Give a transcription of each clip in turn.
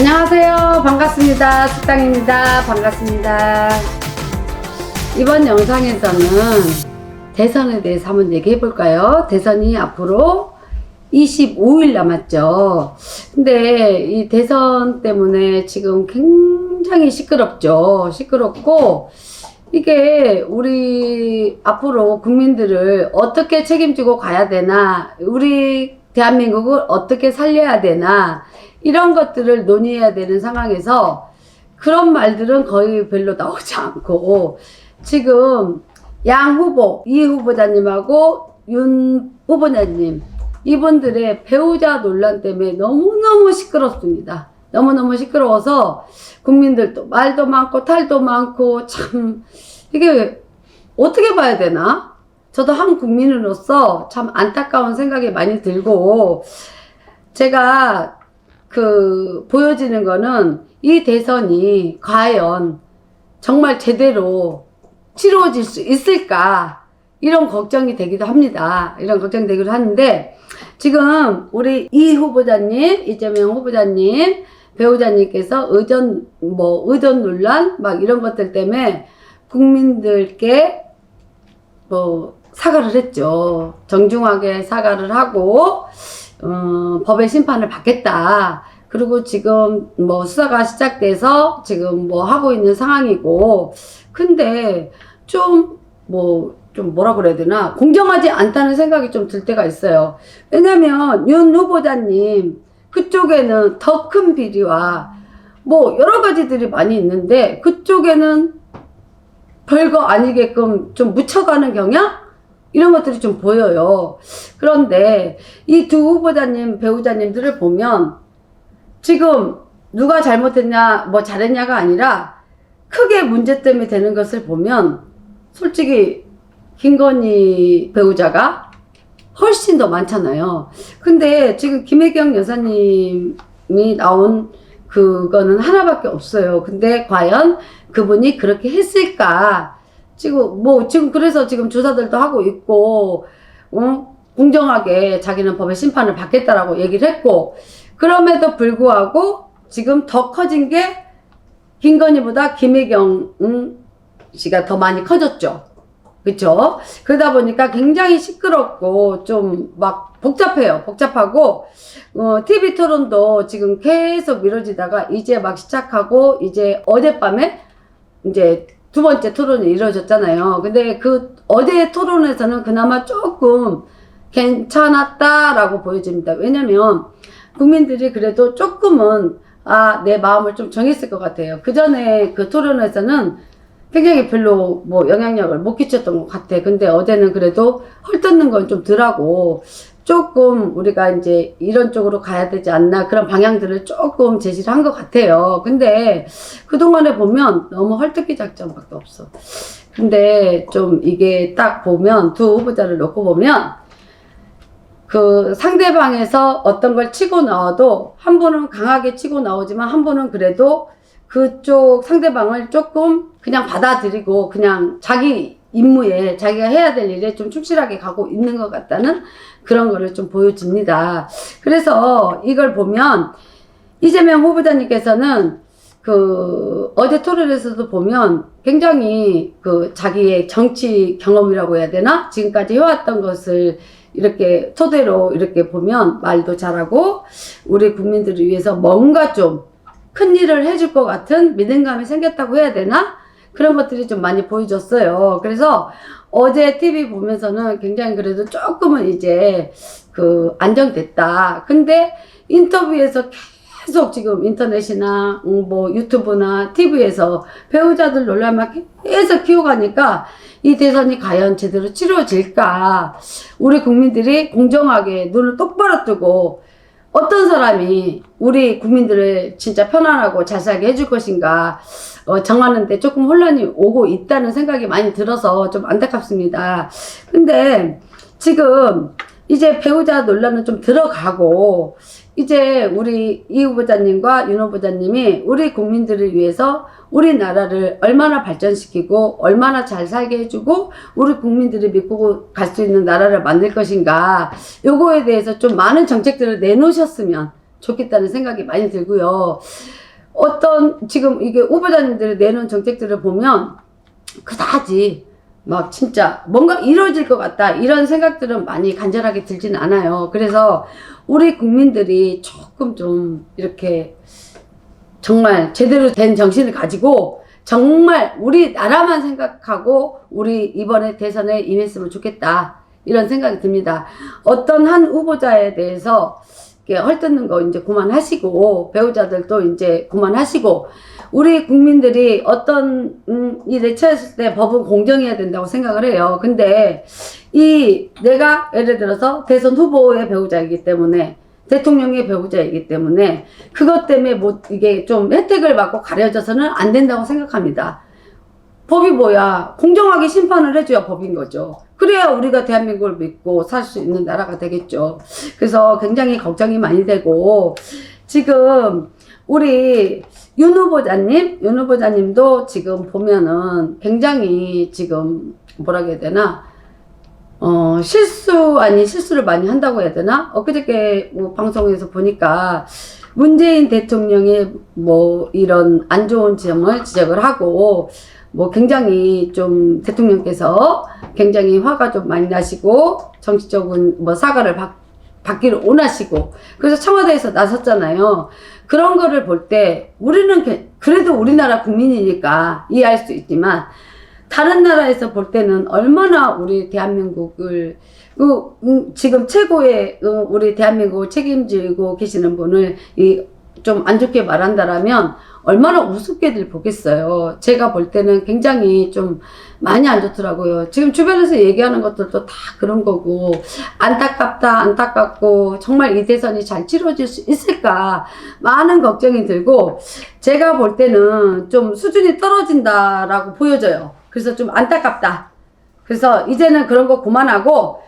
안녕하세요. 반갑습니다. 식당입니다. 반갑습니다. 이번 영상에서는 대선에 대해서 한번 얘기해 볼까요? 대선이 앞으로 25일 남았죠. 근데 이 대선 때문에 지금 굉장히 시끄럽죠. 시끄럽고 이게 우리 앞으로 국민들을 어떻게 책임지고 가야 되나, 우리 대한민국을 어떻게 살려야 되나, 이런 것들을 논의해야 되는 상황에서 그런 말들은 거의 별로 나오지 않고, 지금 양 후보, 이 후보자님하고 윤 후보자님, 이분들의 배우자 논란 때문에 너무너무 시끄럽습니다. 너무너무 시끄러워서 국민들도 말도 많고 탈도 많고, 참 이게 어떻게 봐야 되나? 저도 한 국민으로서 참 안타까운 생각이 많이 들고, 제가 보여지는 거는 이 대선이 과연 정말 제대로 치루어질 수 있을까, 이런 걱정이 되기도 합니다. 이런 걱정이 되기도 하는데, 지금 우리 이 후보자님, 이재명 후보자님, 배우자님께서 의전 논란 막 이런 것들 때문에 국민들께 사과를 했죠. 정중하게 사과를 하고 법의 심판을 받겠다. 그리고 지금 수사가 시작돼서 지금 하고 있는 상황이고, 근데 좀 뭐라 그래야 되나, 공정하지 않다는 생각이 좀 들 때가 있어요. 왜냐면 윤 후보자님 그쪽에는 더 큰 비리와 여러 가지들이 많이 있는데, 그쪽에는 별거 아니게끔 좀 묻혀가는 경향? 이런 것들이 좀 보여요. 그런데 이 두 후보자님, 배우자님들을 보면 지금 누가 잘못했냐, 잘했냐가 아니라 크게 문제점이 되는 것을 보면 솔직히 김건희 배우자가 훨씬 더 많잖아요. 근데 지금 김혜경 여사님이 나온 그거는 하나밖에 없어요. 근데 과연 그분이 그렇게 했을까? 지금 그래서 지금 조사들도 하고 있고, 공정하게 자기는 법의 심판을 받겠다라고 얘기를 했고, 그럼에도 불구하고 지금 더 커진 게 김건희보다 김혜경 씨가 더 많이 커졌죠. 그쵸? 그러다 보니까 굉장히 시끄럽고 좀 복잡해요. 복잡하고, TV 토론도 지금 계속 미뤄지다가 이제 막 시작하고, 이제 어젯밤에 이제 두 번째 토론이 이루어졌잖아요. 근데 그 어제 토론에서는 그나마 조금 괜찮았다라고 보여집니다. 왜냐면 국민들이 그래도 조금은 내 마음을 좀 정했을 것 같아요. 그 전에 그 토론에서는 굉장히 별로 영향력을 못 끼쳤던 것 같아. 근데 어제는 그래도 헐뜯는 건 좀 덜하고, 조금 우리가 이제 이런 쪽으로 가야 되지 않나, 그런 방향들을 조금 제시를 한 것 같아요. 근데 그동안에 보면 너무 헐뜯기 작전밖에 없어. 근데 좀 이게 딱 보면, 두 후보자를 놓고 보면 그 상대방에서 어떤 걸 치고 나와도 한 분은 강하게 치고 나오지만 한 분은 그래도 그쪽 상대방을 조금 그냥 받아들이고 그냥 자기 임무에, 자기가 해야 될 일에 좀 충실하게 가고 있는 것 같다는 그런 거를 좀 보여집니다. 그래서 이걸 보면 이재명 후보자님께서는 어제 토론에서도 보면 굉장히 자기의 정치 경험이라고 해야 되나? 지금까지 해왔던 것을 이렇게 토대로 이렇게 보면 말도 잘하고 우리 국민들을 위해서 뭔가 좀 큰 일을 해줄 것 같은 믿음감이 생겼다고 해야 되나? 그런 것들이 좀 많이 보여줬어요. 그래서 어제 TV 보면서는 굉장히 그래도 조금은 이제 안정됐다. 근데 인터뷰에서 계속 지금 인터넷이나 유튜브나 TV에서 배우자들 논란만 계속 키워가니까 이 대선이 과연 제대로 치러질까? 우리 국민들이 공정하게 눈을 똑바로 뜨고 어떤 사람이 우리 국민들을 진짜 편안하고 잘 살게 해줄 것인가 정하는데 조금 혼란이 오고 있다는 생각이 많이 들어서 좀 안타깝습니다. 근데 지금 이제 배우자 논란은 좀 들어가고, 이제 우리 이 후보자님과 윤 후보자님이 우리 국민들을 위해서 우리나라를 얼마나 발전시키고 얼마나 잘 살게 해주고 우리 국민들이 믿고 갈 수 있는 나라를 만들 것인가, 요거에 대해서 좀 많은 정책들을 내놓으셨으면 좋겠다는 생각이 많이 들고요. 어떤 지금 이게 후보자님들이 내놓은 정책들을 보면 그다지 막 진짜 뭔가 이루어질 것 같다 이런 생각들은 많이 간절하게 들진 않아요. 그래서 우리 국민들이 조금 좀 이렇게 정말 제대로 된 정신을 가지고 정말 우리나라만 생각하고 우리 이번에 대선에 임했으면 좋겠다 이런 생각이 듭니다. 어떤 한 후보자에 대해서 헐뜯는 거 이제 그만하시고 배우자들도 이제 그만하시고 우리 국민들이 어떤 일에 처했을 때 법은 공정해야 된다고 생각을 해요. 근데 내가 예를 들어서 대선 후보의 배우자이기 때문에 대통령의 배우자이기 때문에 그것 때문에 뭐 이게 좀 혜택을 받고 가려져서는 안 된다고 생각합니다. 법이 뭐야? 공정하게 심판을 해줘야 법인 거죠. 그래야 우리가 대한민국을 믿고 살 수 있는 나라가 되겠죠. 그래서 굉장히 걱정이 많이 되고 지금 우리 윤 후보자님도 지금 보면은 굉장히 지금 뭐라 해야 되나 실수 아닌 실수를 많이 한다고 해야 되나? 엊그저께 뭐 방송에서 보니까 문재인 대통령의 뭐 이런 안 좋은 점을 지적을 하고 뭐 굉장히 좀 대통령께서 굉장히 화가 좀 많이 나시고 정치적인 뭐 사과를 받기를 원하시고 그래서 청와대에서 나섰잖아요. 그런 거를 볼 때 우리는 그래도 우리나라 국민이니까 이해할 수 있지만 다른 나라에서 볼 때는 얼마나 우리 대한민국을 지금 최고의 우리 대한민국을 책임지고 계시는 분을 좀 안 좋게 말한다라면 얼마나 우습게들 보겠어요. 제가 볼 때는 굉장히 좀 많이 안 좋더라고요. 지금 주변에서 얘기하는 것들도 다 그런 거고 안타깝고 정말 이 대선이 잘 치러질 수 있을까 많은 걱정이 들고 제가 볼 때는 좀 수준이 떨어진다라고 보여져요. 그래서 좀 안타깝다. 그래서 이제는 그런 거 그만하고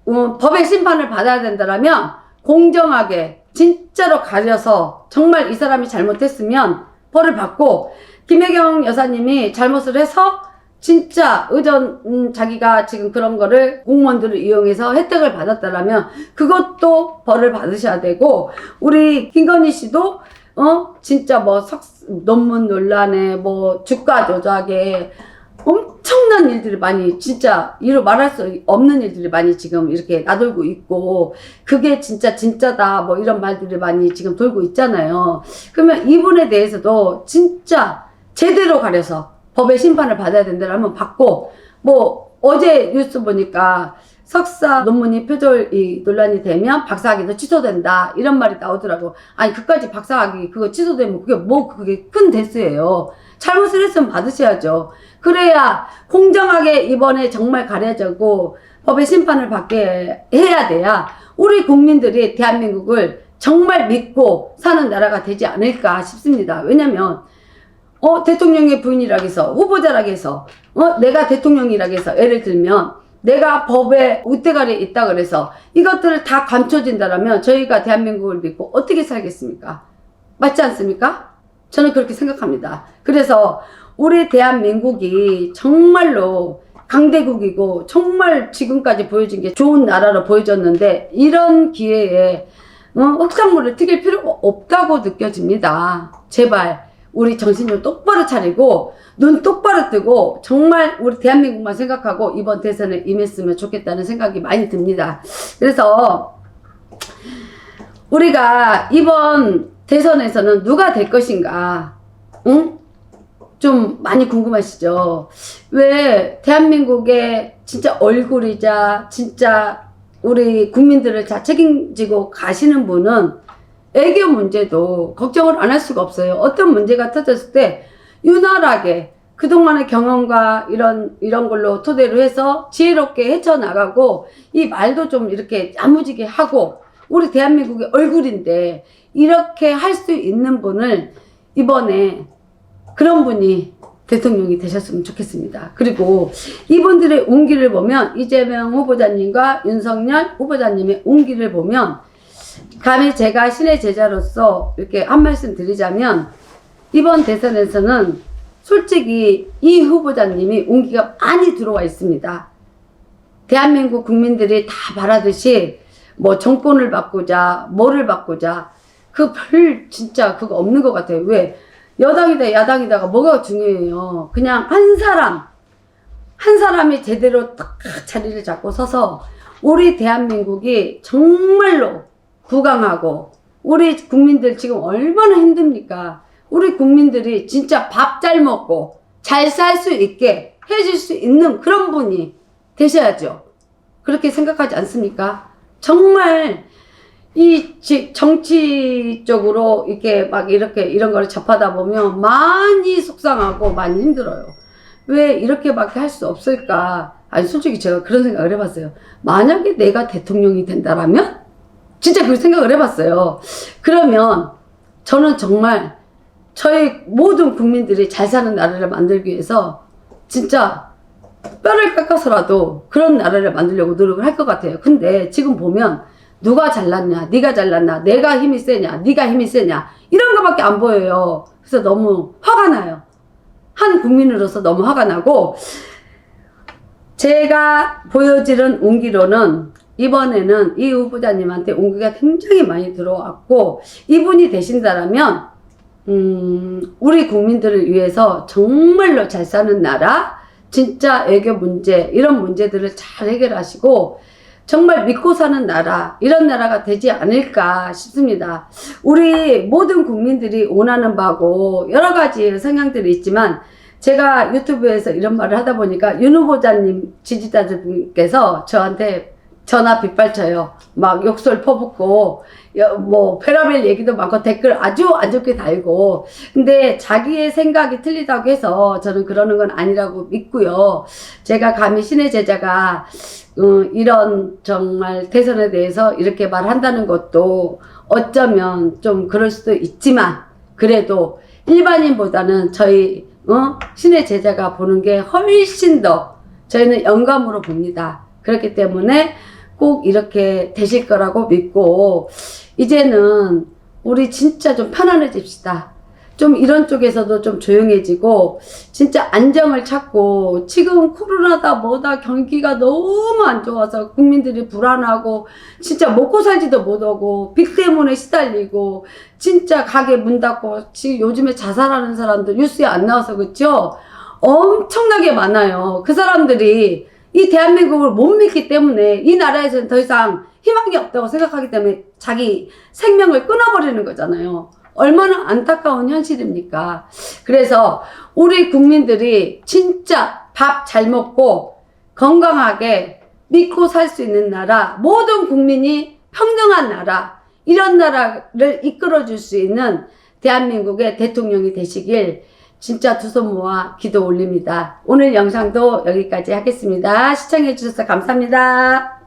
법의 심판을 받아야 된다라면 공정하게 진짜로 가려서 정말 이 사람이 잘못했으면 벌을 받고 김혜경 여사님이 잘못을 해서 진짜 자기가 지금 그런 거를 공무원들을 이용해서 혜택을 받았다라면 그것도 벌을 받으셔야 되고 우리 김건희 씨도 진짜 뭐 논문 논란에 뭐 주가 조작에 엄청난 일들이 많이 진짜 이루 말할 수 없는 일들이 많이 지금 이렇게 나돌고 있고 그게 진짜다 뭐 이런 말들이 많이 지금 돌고 있잖아요. 그러면 이분에 대해서도 진짜 제대로 가려서 법의 심판을 받아야 된다면 받고 뭐 어제 뉴스 보니까 석사 논문이 표절 논란이 되면 박사학위도 취소된다 이런 말이 나오더라고. 아니 그까지 박사학위 그거 취소되면 그게 큰 대수예요. 잘못을 했으면 받으셔야죠. 그래야 공정하게 이번에 정말 가려지고 법의 심판을 받게 해야 돼야 우리 국민들이 대한민국을 정말 믿고 사는 나라가 되지 않을까 싶습니다. 왜냐면 대통령의 부인이라고 해서 후보자라고 해서 내가 대통령이라고 해서 예를 들면 내가 법에 우대가리에 있다 그래서 이것들을 다 감춰진다라면 저희가 대한민국을 믿고 어떻게 살겠습니까? 맞지 않습니까? 저는 그렇게 생각합니다. 그래서 우리 대한민국이 정말로 강대국이고 정말 지금까지 보여진 게 좋은 나라로 보여졌는데 이런 기회에 흙탕물을 튀길 필요가 없다고 느껴집니다. 제발 우리 정신 좀 똑바로 차리고 눈 똑바로 뜨고 정말 우리 대한민국만 생각하고 이번 대선에 임했으면 좋겠다는 생각이 많이 듭니다. 그래서 우리가 이번 대선에서는 누가 될 것인가 좀 많이 궁금하시죠? 왜 대한민국의 진짜 얼굴이자 진짜 우리 국민들을 다 책임지고 가시는 분은 애교 문제도 걱정을 안 할 수가 없어요. 어떤 문제가 터졌을 때 유난하게 그동안의 경험과 이런 걸로 토대로 해서 지혜롭게 헤쳐나가고 이 말도 좀 이렇게 야무지게 하고 우리 대한민국의 얼굴인데 이렇게 할 수 있는 분을 이번에 그런 분이 대통령이 되셨으면 좋겠습니다. 그리고 이분들의 운기를 보면 이재명 후보자님과 윤석열 후보자님의 운기를 보면 감히 제가 신의 제자로서 이렇게 한 말씀 드리자면 이번 대선에서는 솔직히 이 후보자님이 운기가 많이 들어와 있습니다. 대한민국 국민들이 다 바라듯이 뭐 정권을 바꾸자 뭐를 바꾸자 진짜 그거 없는 것 같아요. 왜? 여당이다 야당이다가 뭐가 중요해요. 그냥 한 사람이 제대로 딱 자리를 잡고 서서 우리 대한민국이 정말로 부강하고, 우리 국민들 지금 얼마나 힘듭니까? 우리 국민들이 진짜 밥 잘 먹고 잘 살 수 있게 해줄 수 있는 그런 분이 되셔야죠. 그렇게 생각하지 않습니까? 정말 이 정치적으로 이렇게 막 이런 거를 접하다 보면 많이 속상하고 많이 힘들어요. 왜 이렇게밖에 할 수 없을까? 아니 솔직히 제가 그런 생각을 해봤어요. 만약에 내가 대통령이 된다라면? 진짜 그 생각을 해봤어요. 그러면 저는 정말 저희 모든 국민들이 잘 사는 나라를 만들기 위해서 진짜 뼈를 깎아서라도 그런 나라를 만들려고 노력을 할 것 같아요. 근데 지금 보면 누가 잘났냐, 네가 잘났나, 내가 힘이 세냐, 네가 힘이 세냐, 이런 거밖에 안 보여요. 그래서 너무 화가 나요. 한 국민으로서 너무 화가 나고, 제가 보여지는 온기로는 이번에는 이 후보자님한테 온기가 굉장히 많이 들어왔고, 이분이 되신다라면 우리 국민들을 위해서 정말로 잘 사는 나라, 진짜 외교 문제, 이런 문제들을 잘 해결하시고 정말 믿고 사는 나라, 이런 나라가 되지 않을까 싶습니다. 우리 모든 국민들이 원하는 바고 여러 가지 성향들이 있지만, 제가 유튜브에서 이런 말을 하다 보니까 윤 후보자님 지지자들께서 저한테 전화 빗발쳐요. 막 욕설 퍼붓고 뭐 페라벨 얘기도 많고 댓글 아주 안 좋게 달고. 근데 자기의 생각이 틀리다고 해서 저는 그러는 건 아니라고 믿고요. 제가 감히 신의 제자가 이런 정말 대선에 대해서 이렇게 말한다는 것도 어쩌면 좀 그럴 수도 있지만, 그래도 일반인보다는 저희 신의 제자가 보는 게 훨씬 더 저희는 영감으로 봅니다. 그렇기 때문에 꼭 이렇게 되실 거라고 믿고, 이제는 우리 진짜 좀 편안해집시다. 좀 이런 쪽에서도 좀 조용해지고 진짜 안정을 찾고, 지금 코로나다 뭐다 경기가 너무 안 좋아서 국민들이 불안하고 진짜 먹고 살지도 못하고 빚 때문에 시달리고 진짜 가게 문 닫고, 지금 요즘에 자살하는 사람들 뉴스에 안 나와서 그렇죠? 엄청나게 많아요. 그 사람들이 이 대한민국을 못 믿기 때문에, 이 나라에서는 더 이상 희망이 없다고 생각하기 때문에 자기 생명을 끊어버리는 거잖아요. 얼마나 안타까운 현실입니까? 그래서 우리 국민들이 진짜 밥 잘 먹고 건강하게 믿고 살 수 있는 나라, 모든 국민이 평등한 나라, 이런 나라를 이끌어 줄 수 있는 대한민국의 대통령이 되시길 진짜 두 손 모아 기도 올립니다. 오늘 영상도 여기까지 하겠습니다. 시청해 주셔서 감사합니다.